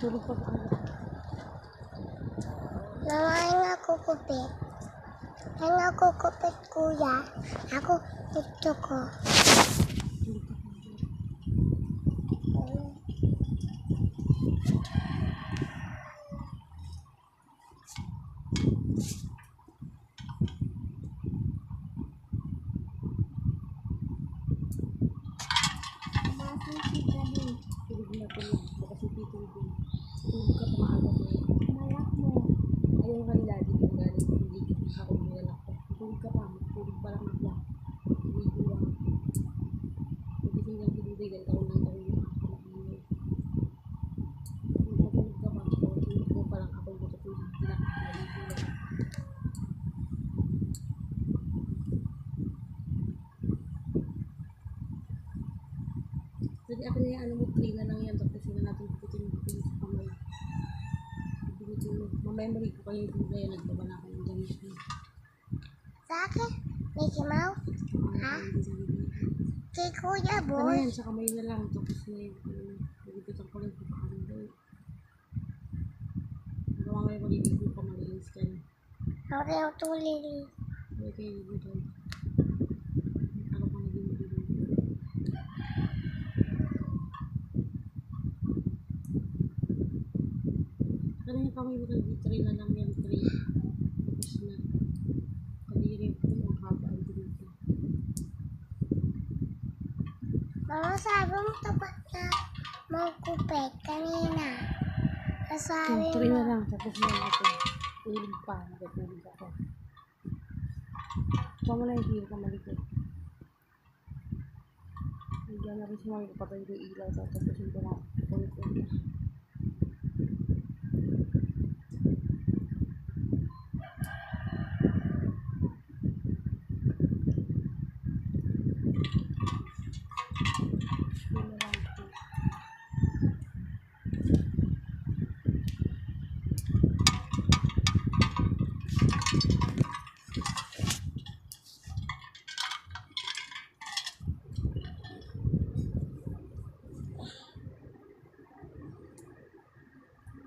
Tulog pa ba? Namain ako kupit. Namain ako kupit, kuya. Ako gusto ko. Tulog na tulog. Baka si Tito din. Tulog ka pa maaga mo. Malak mo. Ayaw nga nila din kung galing. Hindi ka pa ako nilalak ko. Tulog ka pa. Tulog pa lang nila. Hindi ko lang. Hindi ko lang tinubigan. Taon ng taon yung ako na ingay. Tulog ka pa. Tulog ko pa lang ako. Tulog ko lang. Tinakakali ko lang. Jadi ako niya, ano mo, 3 na lang yan. Tapos na natin puputin sa kamay. Puputin mo. Mamay ko kayo yung gaya. Nagbaba na ako ng damit mo. Sa akin? Mickey Mouse? Ha? Kay Kuya Ano Boy? yan, sa kamay na lang. Tapos na yun. Nagugutan ko lang sa pakanda. Pero mamaya maliligo ka, malinis ka na. Ako rin ako tulili. Kaya kayo gugutan. Ano pa naging maliligo. Ano yung kamay mo kay 3 na lang yan, 3. Tapos na. Kadiri ko ang haba ang dito. Mama, sabi mo tapat na magkupit kanina. Sabi 3 na mo. lang, tapos na natin. Tulog pa, natutulog ako. Kuha mo na yung hero ka malikot. Hindi na rin sumali ko patay yung ilaw, tapos yung ko na.